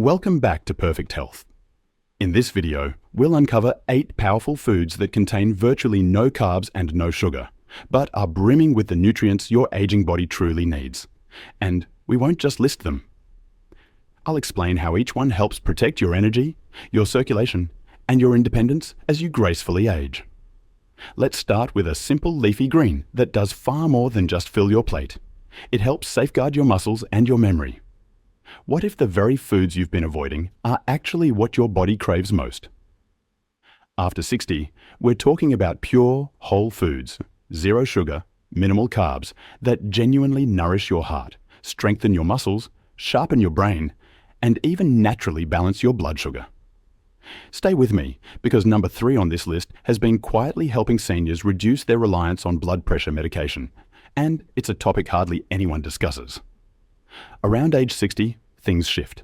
Welcome back to Perfect Health. In this video, we'll uncover 8 powerful foods that contain virtually no carbs and no sugar, but are brimming with the nutrients your aging body truly needs. And we won't just list them. I'll explain how each one helps protect your energy, your circulation, and your independence as you gracefully age. Let's start with a simple leafy green that does far more than just fill your plate. It helps safeguard your muscles and your memory. What if the very foods you've been avoiding are actually what your body craves most? After 60, we're talking about pure, whole foods, zero sugar, minimal carbs that genuinely nourish your heart, strengthen your muscles, sharpen your brain, and even naturally balance your blood sugar. Stay with me, because number 3 on this list has been quietly helping seniors reduce their reliance on blood pressure medication, and it's a topic hardly anyone discusses. Around age 60, things shift.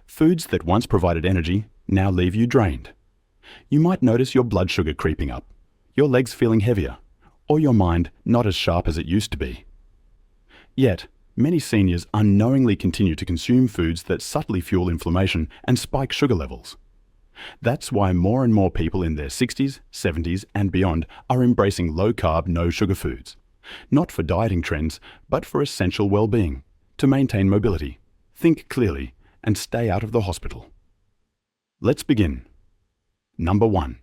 Foods that once provided energy now leave you drained. You might notice your blood sugar creeping up, your legs feeling heavier, or your mind not as sharp as it used to be. Yet, many seniors unknowingly continue to consume foods that subtly fuel inflammation and spike sugar levels. That's why more and more people in their 60s, 70s, and beyond are embracing low-carb, no-sugar foods. Not for dieting trends, but for essential well-being, to maintain mobility, think clearly, and stay out of the hospital. Let's begin. Number 1.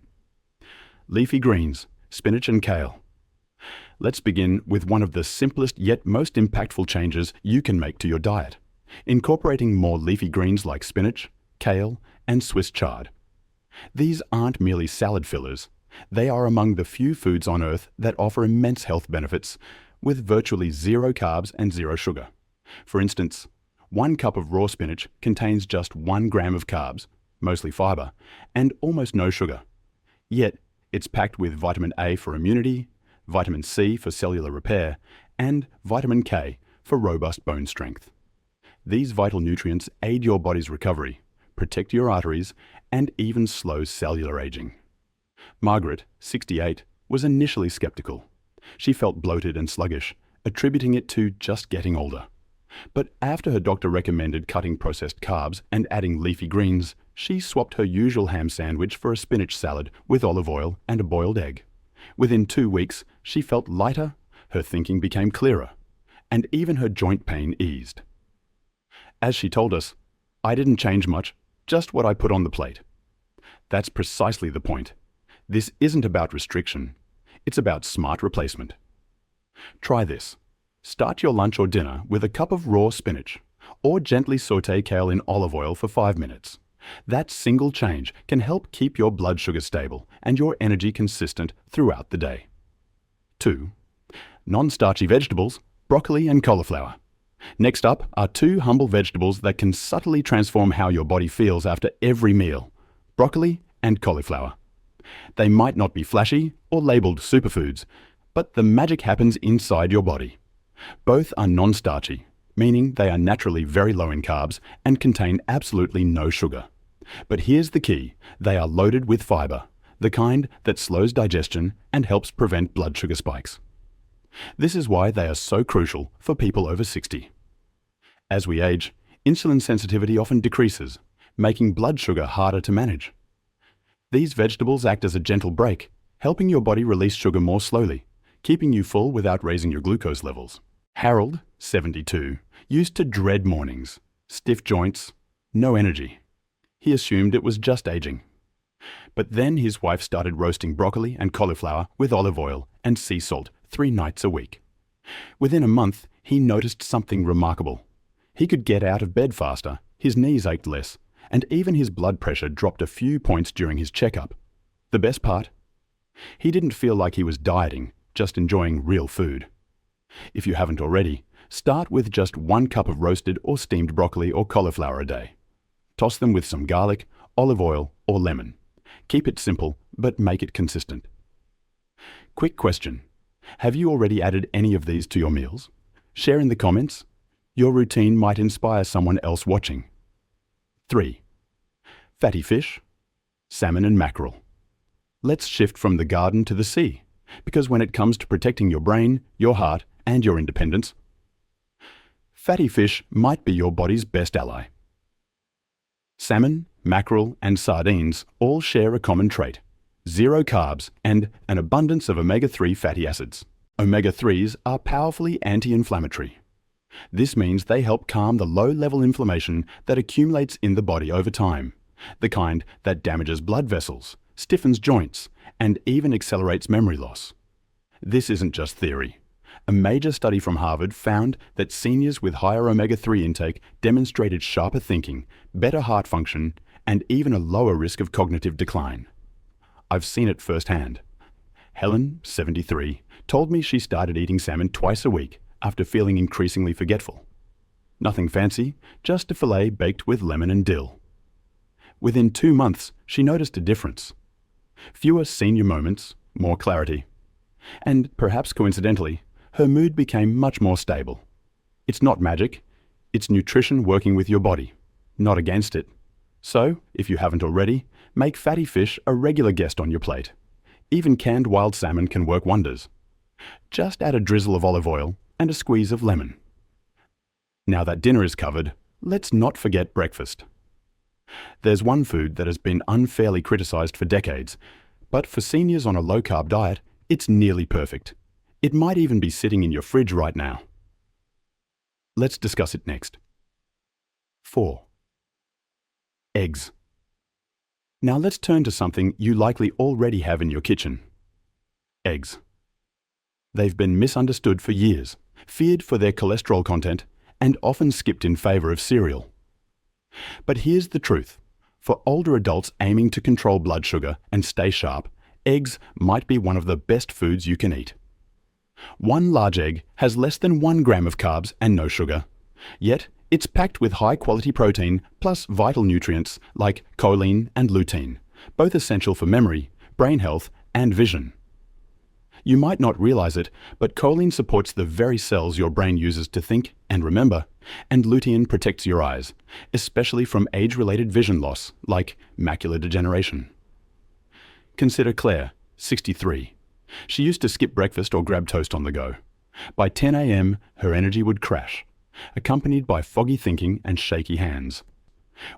Leafy greens, spinach and kale. Let's begin with one of the simplest yet most impactful changes you can make to your diet, incorporating more leafy greens like spinach, kale, and Swiss chard. These aren't merely salad fillers. They are among the few foods on earth that offer immense health benefits with virtually zero carbs and zero sugar. For instance, 1 cup of raw spinach contains just 1 gram of carbs, mostly fiber, and almost no sugar. Yet, it's packed with vitamin A for immunity, vitamin C for cellular repair, and vitamin K for robust bone strength. These vital nutrients aid your body's recovery, protect your arteries, and even slow cellular aging. Margaret, 68, was initially skeptical. She felt bloated and sluggish, attributing it to just getting older. But after her doctor recommended cutting processed carbs and adding leafy greens, she swapped her usual ham sandwich for a spinach salad with olive oil and a boiled egg. Within 2 weeks, she felt lighter, her thinking became clearer, and even her joint pain eased. As she told us, "I didn't change much, just what I put on the plate." That's precisely the point. This isn't about restriction. It's about smart replacement. Try this. Start your lunch or dinner with a cup of raw spinach, or gently sauté kale in olive oil for 5 minutes. That single change can help keep your blood sugar stable and your energy consistent throughout the day. 2. Non-starchy vegetables, broccoli and cauliflower. Next up are 2 humble vegetables that can subtly transform how your body feels after every meal: broccoli and cauliflower. They might not be flashy or labeled superfoods, but the magic happens inside your body. Both are non-starchy, meaning they are naturally very low in carbs and contain absolutely no sugar. But here's the key: they are loaded with fiber, the kind that slows digestion and helps prevent blood sugar spikes. This is why they are so crucial for people over 60. As we age, insulin sensitivity often decreases, making blood sugar harder to manage. These vegetables act as a gentle brake, helping your body release sugar more slowly, keeping you full without raising your glucose levels. Harold, 72, used to dread mornings, stiff joints, no energy. He assumed it was just aging. But then his wife started roasting broccoli and cauliflower with olive oil and sea salt 3 nights a week. Within a month, he noticed something remarkable. He could get out of bed faster, his knees ached less, and even his blood pressure dropped a few points during his checkup. The best part? He didn't feel like he was dieting, just enjoying real food. If you haven't already, start with just 1 cup of roasted or steamed broccoli or cauliflower a day. Toss them with some garlic, olive oil, or lemon. Keep it simple, but make it consistent. Quick question: have you already added any of these to your meals? Share in the comments. Your routine might inspire someone else watching. 3. Fatty fish, salmon and mackerel. Let's shift from the garden to the sea, because when it comes to protecting your brain, your heart, and your independence, fatty fish might be your body's best ally. Salmon, mackerel, and sardines all share a common trait: zero carbs and an abundance of omega-3 fatty acids. Omega-3s are powerfully anti-inflammatory. This means they help calm the low-level inflammation that accumulates in the body over time, the kind that damages blood vessels, stiffens joints, and even accelerates memory loss. This isn't just theory. A major study from Harvard found that seniors with higher omega-3 intake demonstrated sharper thinking, better heart function, and even a lower risk of cognitive decline. I've seen it firsthand. Helen, 73, told me she started eating salmon twice a week after feeling increasingly forgetful. Nothing fancy, just a fillet baked with lemon and dill. Within 2 months, she noticed a difference. Fewer senior moments, more clarity. And perhaps coincidentally, her mood became much more stable. It's not magic, it's nutrition working with your body, not against it. So, if you haven't already, make fatty fish a regular guest on your plate. Even canned wild salmon can work wonders. Just add a drizzle of olive oil and a squeeze of lemon. Now that dinner is covered, let's not forget breakfast. There's one food that has been unfairly criticized for decades, but for seniors on a low-carb diet, it's nearly perfect. It might even be sitting in your fridge right now. Let's discuss it next. 4. Eggs. Now let's turn to something you likely already have in your kitchen. Eggs. They've been misunderstood for years, feared for their cholesterol content, and often skipped in favor of cereal. But here's the truth. For older adults aiming to control blood sugar and stay sharp, eggs might be one of the best foods you can eat. One large egg has less than 1 gram of carbs and no sugar. Yet, it's packed with high-quality protein plus vital nutrients like choline and lutein, both essential for memory, brain health, and vision. You might not realize it, but choline supports the very cells your brain uses to think and remember, and lutein protects your eyes, especially from age-related vision loss like macular degeneration. Consider Claire, 63. She used to skip breakfast or grab toast on the go. By 10 a.m., her energy would crash, accompanied by foggy thinking and shaky hands.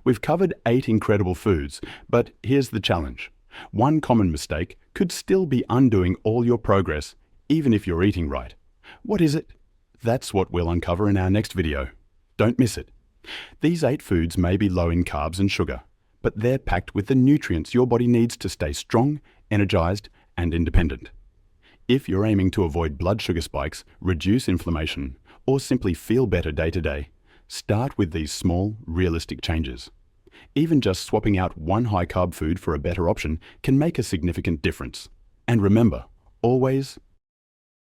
We've covered 8 incredible foods, but here's the challenge. One common mistake could still be undoing all your progress, even if you're eating right. What is it? That's what we'll uncover in our next video. Don't miss it. These 8 foods may be low in carbs and sugar, but they're packed with the nutrients your body needs to stay strong, energized, and independent. If you're aiming to avoid blood sugar spikes, reduce inflammation, or simply feel better day to day, start with these small, realistic changes. Even just swapping out one high-carb food for a better option can make a significant difference. And remember, always